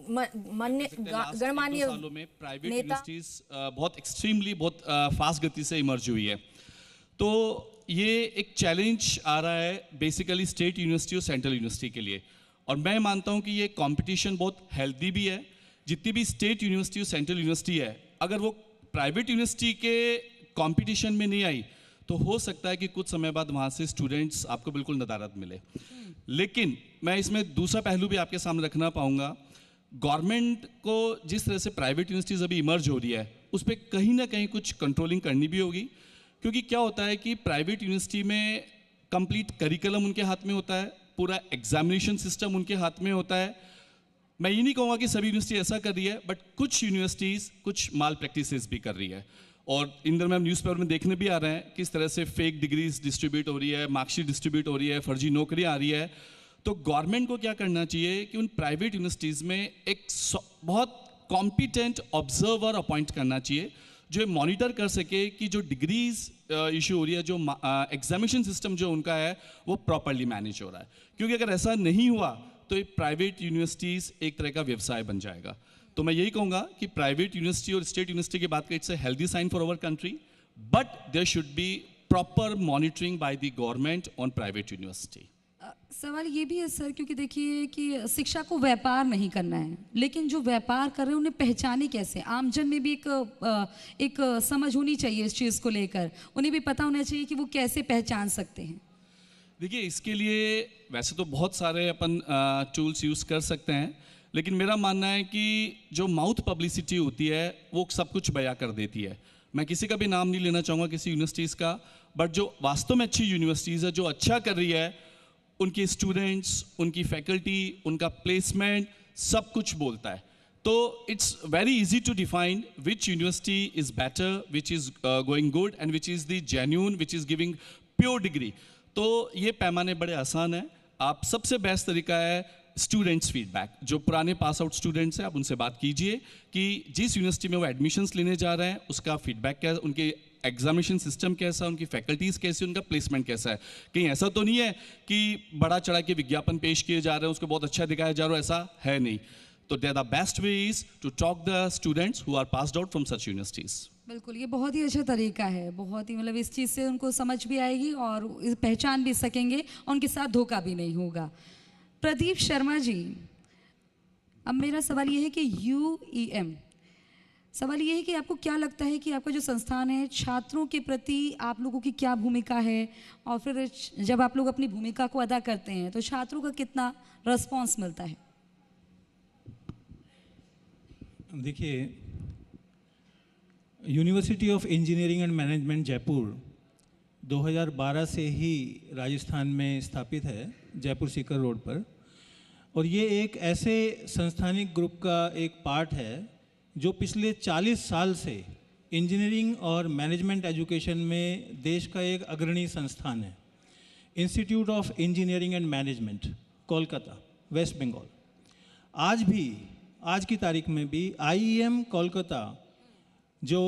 गणमान्य सालों में प्राइवेट नेता यूनिवर्सिटीज बहुत एक्सट्रीमली बहुत फास्ट गति से इमर्ज हुई है। तो ये एक चैलेंज आ रहा है बेसिकली स्टेट यूनिवर्सिटी और सेंट्रल यूनिवर्सिटी के लिए, और मैं मानता हूँ कि ये कंपटीशन बहुत हेल्दी भी है। जितनी भी स्टेट यूनिवर्सिटी और सेंट्रल यूनिवर्सिटी है, अगर वो प्राइवेट यूनिवर्सिटी के कंपटीशन में नहीं आई तो हो सकता है कि कुछ समय बाद वहाँ से स्टूडेंट्स आपको बिल्कुल नदारद मिले। लेकिन मैं इसमें दूसरा पहलू भी आपके सामने रखना पाऊँगा। गवर्नमेंट को जिस तरह से प्राइवेट यूनिवर्सिटीज़ अभी इमर्ज हो रही है, उस पर कहीं ना कहीं कुछ कंट्रोलिंग करनी भी होगी, क्योंकि क्या होता है कि प्राइवेट यूनिवर्सिटी में कंप्लीट करिकुलम उनके हाथ में होता है, पूरा एग्जामिनेशन सिस्टम उनके हाथ में होता है। मैं ये नहीं कहूँगा कि सभी यूनिवर्सिटी ऐसा कर रही है, बट कुछ यूनिवर्सिटीज़ कुछ माल प्रैक्टिसेस भी कर रही है, और इन दिनों में हम न्यूज़पेपर में देखने भी आ रहे हैं किस तरह से फेक डिग्रीज डिस्ट्रीब्यूट हो रही है, मार्कशीट डिस्ट्रीब्यूट हो रही है, फर्जी नौकरियाँ आ रही है। तो गवर्नमेंट को क्या करना चाहिए कि उन प्राइवेट यूनिवर्सिटीज़ में एक बहुत कॉम्पिटेंट ऑब्जर्वर अपॉइंट करना चाहिए, जो मॉनिटर कर सके कि जो डिग्रीज इशू हो रही है, जो एग्जामिनेशन सिस्टम जो उनका है वो प्रॉपरली मैनेज हो रहा है। क्योंकि अगर ऐसा नहीं हुआ तो ये प्राइवेट यूनिवर्सिटीज़ एक तरह का व्यवसाय बन जाएगा। तो मैं यही कहूँगा कि प्राइवेट यूनिवर्सिटी और स्टेट यूनिवर्सिटी की बात करें, it's a healthy sign for our country, but there should be proper monitoring by the government on private university. सवाल ये भी है सर, क्योंकि देखिए कि शिक्षा को व्यापार नहीं करना है, लेकिन जो व्यापार कर रहे हैं उन्हें पहचाने कैसे? आमजन में भी एक समझ होनी चाहिए इस चीज़ को लेकर, उन्हें भी पता होना चाहिए कि वो कैसे पहचान सकते हैं। देखिए, इसके लिए वैसे तो बहुत सारे अपन टूल्स यूज़ कर सकते हैं, लेकिन मेरा मानना है कि जो माउथ पब्लिसिटी होती है वो सब कुछ बयां कर देती है। मैं किसी का भी नाम नहीं लेना चाहूँगा किसी यूनिवर्सिटीज़ का, बट जो वास्तव में अच्छी यूनिवर्सिटीज़ है, जो अच्छा कर रही है, उनके स्टूडेंट्स, उनकी फैकल्टी, उनका प्लेसमेंट सब कुछ बोलता है। तो it's very easy to define which university is better, which is going good and which is the genuine, which is giving pure degree. तो ये पैमाने बड़े आसान हैं। आप सबसे बेस्ट तरीका है स्टूडेंट्स फीडबैक। जो पुराने पास आउट स्टूडेंट्स हैं, आप उनसे बात कीजिए कि जिस यूनिवर्सिटी में वो एडमिशन्स लेने जा रहे हैं उसका फीडबैक क्या है, उनके एग्जामिनेशन सिस्टम कैसा है, उनकी फैकल्टीज़ कैसी, उनका प्लेसमेंट कैसा है। कहीं ऐसा तो नहीं है कि बड़ा चढ़ा के विज्ञापन पेश किए जा रहे हैं, उसको बहुत अच्छा दिखाया जा रहा है, ऐसा है नहीं। तो the best way is to talk the students who are passed out from such universities. बिल्कुल, ये बहुत ही अच्छा तरीका है, बहुत ही मतलब इस चीज़ से उनको समझ भी आएगी और पहचान भी सकेंगे और उनके साथ धोखा भी नहीं होगा। प्रदीप शर्मा जी, अब मेरा सवाल ये है कि UEM, सवाल ये है कि आपको क्या लगता है कि आपका जो संस्थान है, छात्रों के प्रति आप लोगों की क्या भूमिका है, और फिर जब आप लोग अपनी भूमिका को अदा करते हैं तो छात्रों का कितना रिस्पॉन्स मिलता है? देखिए, university of Engineering and management Jaipur 2012 से ही राजस्थान में स्थापित है, जयपुर सीकर रोड पर। और ये एक ऐसे संस्थानिक ग्रुप का एक पार्ट है जो पिछले 40 साल से इंजीनियरिंग और मैनेजमेंट एजुकेशन में देश का एक अग्रणी संस्थान है। Institute of Engineering and Management, Kolkata, West Bengal. आज की तारीख में भी IEM कोलकाता, जो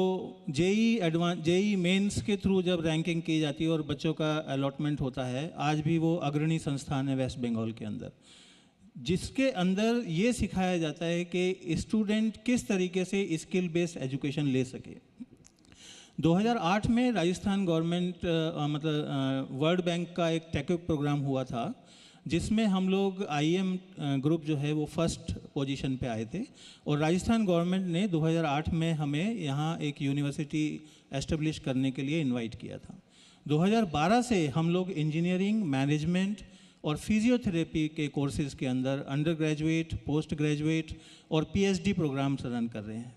जेई मेंस के थ्रू जब रैंकिंग की जाती है और बच्चों का अलॉटमेंट होता है, आज भी वो अग्रणी संस्थान है वेस्ट बंगाल के अंदर, जिसके अंदर ये सिखाया जाता है कि स्टूडेंट किस तरीके से स्किल बेस्ड एजुकेशन ले सके। 2008 में राजस्थान गवर्नमेंट वर्ल्ड बैंक का एक टेकअप प्रोग्राम हुआ था, जिसमें हम लोग IEM ग्रुप जो है वो फर्स्ट पोजीशन पे आए थे, और राजस्थान गवर्नमेंट ने 2008 में हमें यहाँ एक यूनिवर्सिटी एस्टेब्लिश करने के लिए इनवाइट किया था। 2012 से हम लोग इंजीनियरिंग, मैनेजमेंट और फिजियोथेरेपी के कोर्सेज़ के अंदर अंडर ग्रेजुएट, पोस्ट ग्रेजुएट और PhD प्रोग्राम्स रन कर रहे हैं।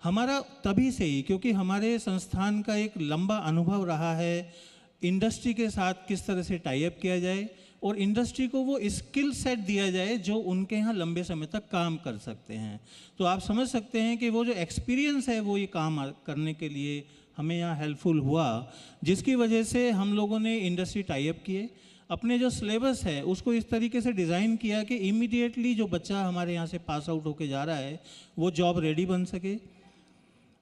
हमारा तभी से ही, क्योंकि हमारे संस्थान का एक लंबा अनुभव रहा है इंडस्ट्री के साथ किस तरह से टाई अप किया जाए और इंडस्ट्री को वो स्किल सेट दिया जाए जो उनके यहाँ लंबे समय तक काम कर सकते हैं। तो आप समझ सकते हैं कि वो जो एक्सपीरियंस है वो ये काम करने के लिए हमें यहाँ हेल्पफुल हुआ, जिसकी वजह से हम लोगों ने इंडस्ट्री टाई अप किए। अपने जो सिलेबस है उसको इस तरीके से डिज़ाइन किया कि इमीडिएटली जो बच्चा हमारे यहाँ से पास आउट होके जा रहा है वो जॉब रेडी बन सके।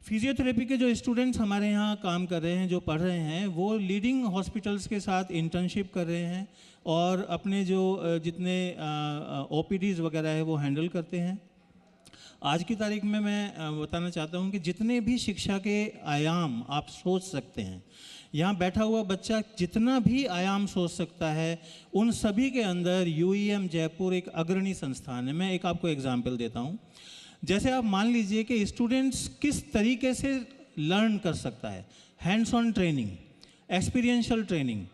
फिजियोथेरेपी के जो स्टूडेंट्स हमारे यहाँ काम कर रहे हैं, जो पढ़ रहे हैं, वो लीडिंग हॉस्पिटल्स के साथ इंटर्नशिप कर रहे हैं और अपने जो जितने OPDs वगैरह है वो हैंडल करते हैं। आज की तारीख में मैं बताना चाहता हूँ कि जितने भी शिक्षा के आयाम आप सोच सकते हैं, यहाँ बैठा हुआ बच्चा जितना भी आयाम सोच सकता है, उन सभी के अंदर यूईएम जयपुर एक अग्रणी संस्थान है। मैं एक आपको एग्जाम्पल देता हूँ। जैसे आप मान लीजिए कि स्टूडेंट्स किस तरीके से लर्न कर सकता है, hands on training, experiential training,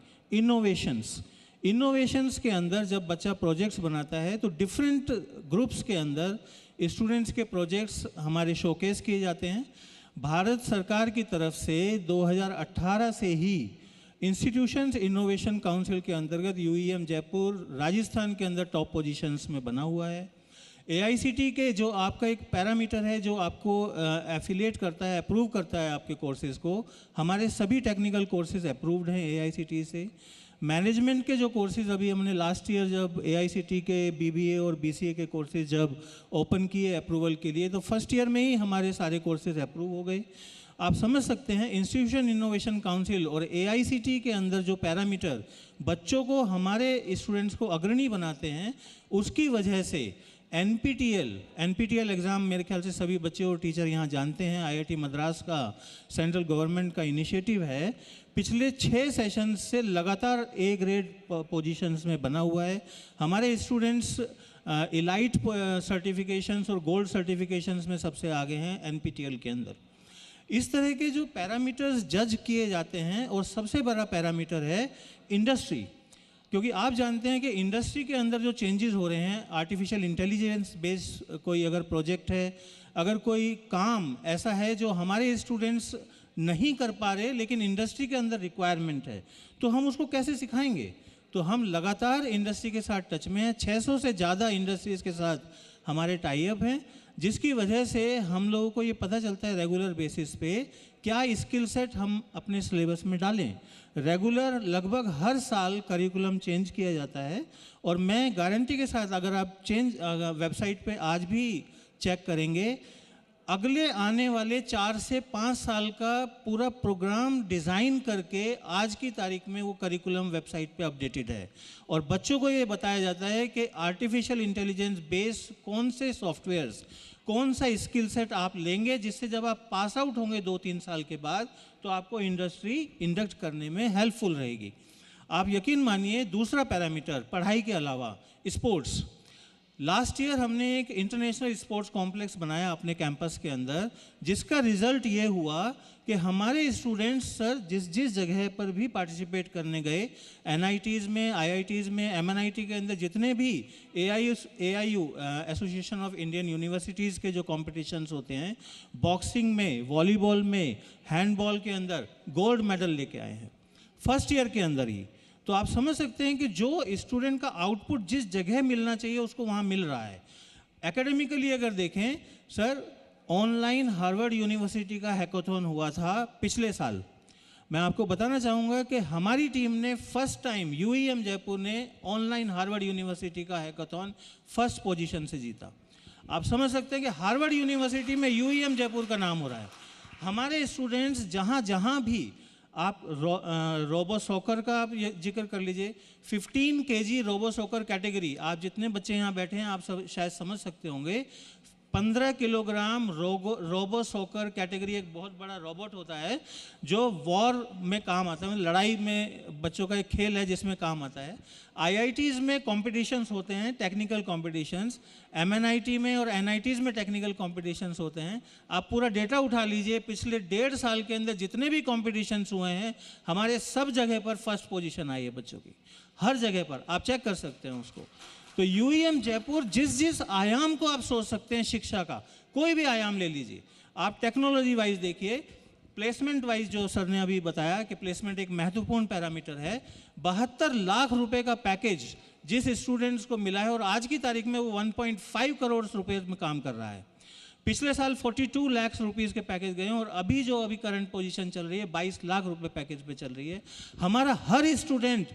innovations के अंदर जब बच्चा प्रोजेक्ट्स बनाता है तो डिफरेंट ग्रुप्स के अंदर स्टूडेंट्स के प्रोजेक्ट्स हमारे शोकेस किए जाते हैं। भारत सरकार की तरफ से 2018 से ही इंस्टीट्यूशंस इनोवेशन काउंसिल के अंतर्गत यूईएम जयपुर राजस्थान के अंदर टॉप पोजीशंस में बना हुआ है। एआईसीटी के जो आपका एक पैरामीटर है जो आपको एफिलिएट करता है, अप्रूव करता है आपके कोर्सेज़ को, हमारे सभी टेक्निकल कोर्सेज़ अप्रूव्ड हैं एआईसीटी से। मैनेजमेंट के जो कोर्सेज़ अभी हमने लास्ट ईयर जब एआईसीटी के बीबीए और बीसीए के कोर्सेज़ जब ओपन किए अप्रूवल के लिए, तो फर्स्ट ईयर में ही हमारे सारे कोर्सेज़ अप्रूव हो गए। आप समझ सकते हैं इंस्टीट्यूशन इनोवेशन काउंसिल और एआईसीटी के अंदर जो पैरामीटर बच्चों को, हमारे स्टूडेंट्स को अग्रणी बनाते हैं, उसकी वजह से एनपीटीएल एग्ज़ाम मेरे ख्याल से सभी बच्चे और टीचर यहाँ जानते हैं, आईआईटी मद्रास का सेंट्रल गवर्नमेंट का इनिशिएटिव है। पिछले 6 सेशन से लगातार ए ग्रेड पोजीशंस में बना हुआ है। हमारे स्टूडेंट्स इलाइट सर्टिफिकेशंस और गोल्ड सर्टिफिकेशंस में सबसे आगे हैं एनपीटीएल के अंदर। इस तरह के जो पैरामीटर्स जज किए जाते हैं, और सबसे बड़ा पैरामीटर है इंडस्ट्री, क्योंकि आप जानते हैं कि इंडस्ट्री के अंदर जो चेंजेस हो रहे हैं, आर्टिफिशियल इंटेलिजेंस बेस्ड कोई अगर प्रोजेक्ट है, अगर कोई काम ऐसा है जो हमारे स्टूडेंट्स नहीं कर पा रहे लेकिन इंडस्ट्री के अंदर रिक्वायरमेंट है, तो हम उसको कैसे सिखाएंगे? तो हम लगातार इंडस्ट्री के साथ टच में हैं। 600 से ज़्यादा इंडस्ट्रीज़ के साथ हमारे टाई अप हैं, जिसकी वजह से हम लोगों को ये पता चलता है रेगुलर बेसिस पे क्या स्किल सेट हम अपने सिलेबस में डालें। रेगुलर लगभग हर साल करिकुलम चेंज किया जाता है, और मैं गारंटी के साथ अगर आप वेबसाइट पे आज भी चेक करेंगे, अगले आने वाले 4 से 5 साल का पूरा प्रोग्राम डिज़ाइन करके आज की तारीख में वो करिकुलम वेबसाइट पे अपडेटेड है। और बच्चों को ये बताया जाता है कि आर्टिफिशियल इंटेलिजेंस बेस्ड कौन से सॉफ्टवेयर्स, कौन सा स्किल सेट आप लेंगे जिससे जब आप पास आउट होंगे 2-3 साल के बाद तो आपको इंडस्ट्री इंडक्ट करने में हेल्पफुल रहेगी। आप यकीन मानिए, दूसरा पैरामीटर पढ़ाई के अलावा स्पोर्ट्स। लास्ट ईयर हमने एक इंटरनेशनल स्पोर्ट्स कॉम्प्लेक्स बनाया अपने कैंपस के अंदर, जिसका रिजल्ट ये हुआ कि हमारे स्टूडेंट्स सर जिस जगह पर भी पार्टिसिपेट करने गए, एनआईटीज़ में, आईआईटीज़ में, एमएनआईटी के अंदर जितने भी AIU association of Indian universities के जो कॉम्पिटिशन्स होते हैं, बॉक्सिंग में, वॉलीबॉल में, हैंडबॉल के अंदर गोल्ड मेडल लेके आए हैं फर्स्ट ईयर के अंदर ही। तो आप समझ सकते हैं कि जो स्टूडेंट का आउटपुट जिस जगह मिलना चाहिए उसको वहाँ मिल रहा है। एकेडमिकली अगर देखें सर, ऑनलाइन हार्वर्ड यूनिवर्सिटी का हैकाथॉन हुआ था पिछले साल। मैं आपको बताना चाहूँगा कि हमारी टीम ने फर्स्ट टाइम, यूईएम जयपुर ने ऑनलाइन हार्वर्ड यूनिवर्सिटी का हैकाथॉन फर्स्ट पोजीशन से जीता। आप समझ सकते हैं कि हार्वर्ड यूनिवर्सिटी में यूईएम जयपुर का नाम हो रहा है। हमारे स्टूडेंट्स जहाँ भी, आप रोबो सॉकर का आप जिक्र कर लीजिए, 15 केजी रोबो सॉकर कैटेगरी, आप जितने बच्चे यहाँ बैठे हैं आप सब शायद समझ सकते होंगे, 15 किलोग्राम रोबो सॉकर कैटेगरी एक बहुत बड़ा रोबोट होता है जो वॉर में काम आता है, लड़ाई में बच्चों का एक खेल है जिसमें काम आता है। आईआईटीज़ में कॉम्पिटिशन्स होते हैं, टेक्निकल कॉम्पिटिशन्स, एमएनआईटी में और एनआईटीज़ में टेक्निकल कॉम्पिटिशन्स होते हैं। आप पूरा डेटा उठा लीजिए, पिछले 1.5 साल के अंदर जितने भी कॉम्पिटिशन्स हुए हैं, हमारे सब जगह पर फर्स्ट पोजीशन आई है बच्चों की, हर जगह पर आप चेक कर सकते हैं उसको। तो यूईएम जयपुर जिस आयाम को आप सोच सकते हैं शिक्षा का, कोई भी आयाम ले लीजिए, आप टेक्नोलॉजी वाइज देखिए, प्लेसमेंट वाइज जो सर ने अभी बताया कि प्लेसमेंट एक महत्वपूर्ण पैरामीटर है। 72 लाख रुपए का पैकेज जिस स्टूडेंट्स को मिला है, और आज की तारीख में वो 1.5 करोड़ रुपए में काम कर रहा है। पिछले साल 42 लाख रुपीज़ के पैकेज गए हैं, और अभी जो करंट पोजीशन चल रही है 22 लाख रुपए पैकेज पे चल रही है। हमारा हर स्टूडेंट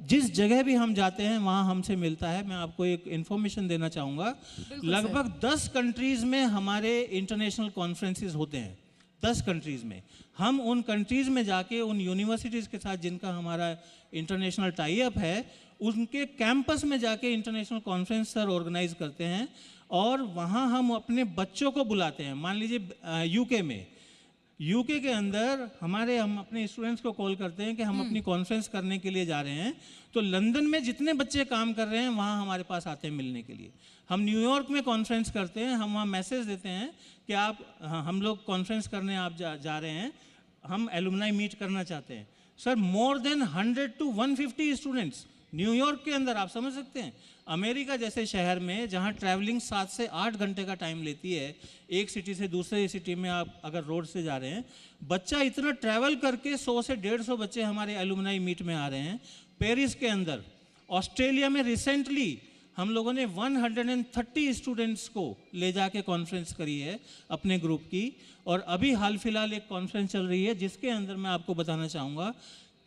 जिस जगह भी हम जाते हैं वहाँ हमसे मिलता है। मैं आपको एक इन्फॉर्मेशन देना चाहूँगा, लगभग 10 कंट्रीज़ में हमारे इंटरनेशनल कॉन्फ्रेंसेस होते हैं। 10 कंट्रीज़ में हम उन कंट्रीज़ में जाके उन यूनिवर्सिटीज़ के साथ जिनका हमारा इंटरनेशनल टाई अप है, उनके कैंपस में जाके इंटरनेशनल कॉन्फ्रेंस सर ऑर्गेनाइज करते हैं। और वहाँ हम अपने बच्चों को बुलाते हैं। मान लीजिए यूके में, यूके के अंदर हम अपने स्टूडेंट्स को कॉल करते हैं कि हम अपनी कॉन्फ्रेंस करने के लिए जा रहे हैं, तो लंदन में जितने बच्चे काम कर रहे हैं वहाँ हमारे पास आते हैं मिलने के लिए। हम न्यूयॉर्क में कॉन्फ्रेंस करते हैं, हम वहाँ मैसेज देते हैं कि हम लोग कॉन्फ्रेंस करने आप जा रहे हैं, हम एलुमनाई मीट करना चाहते हैं। Sir, more than 100 to 150 students New York के अंदर, आप समझ सकते हैं। अमेरिका जैसे शहर में जहाँ ट्रैवलिंग 7 से 8 घंटे का टाइम लेती है, एक सिटी से दूसरे सिटी में आप अगर रोड से जा रहे हैं, बच्चा इतना ट्रैवल करके 100 से 150 बच्चे हमारे एलुमनाई मीट में आ रहे हैं। पेरिस के अंदर, ऑस्ट्रेलिया में रिसेंटली हम लोगों ने 130 स्टूडेंट्स को ले जाके कॉन्फ्रेंस करी है अपने ग्रुप की, और अभी हाल फिलहाल एक कॉन्फ्रेंस चल रही है जिसके अंदर मैं आपको बताना चाहूँगा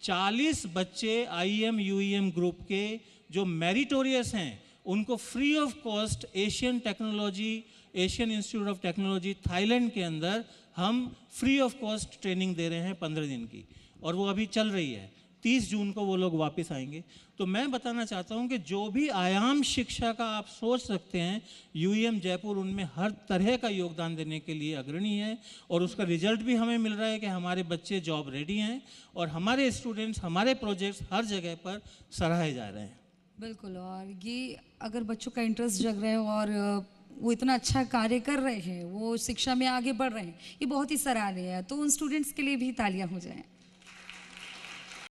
40 बच्चे IEM UEM ग्रुप के जो मेरिटोरियस हैं उनको free of cost Asian institute of technology Thailand के अंदर हम फ्री ऑफ कॉस्ट ट्रेनिंग दे रहे हैं 15 दिन की, और वो अभी चल रही है। 30 जून को वो लोग वापस आएंगे। तो मैं बताना चाहता हूँ कि जो भी आयाम शिक्षा का आप सोच सकते हैं, UEM जयपुर उनमें हर तरह का योगदान देने के लिए अग्रणी है, और उसका रिजल्ट भी हमें मिल रहा है कि हमारे बच्चे जॉब रेडी हैं और हमारे स्टूडेंट्स, हमारे प्रोजेक्ट्स हर जगह पर सराहे जा रहे हैं। बिल्कुल, और ये अगर बच्चों का इंटरेस्ट जग रहा है और वो इतना अच्छा कार्य कर रहे हैं, वो शिक्षा में आगे बढ़ रहे हैं, ये बहुत ही सराहनीय है। तो उन स्टूडेंट्स के लिए भी तालियां हो जाएं।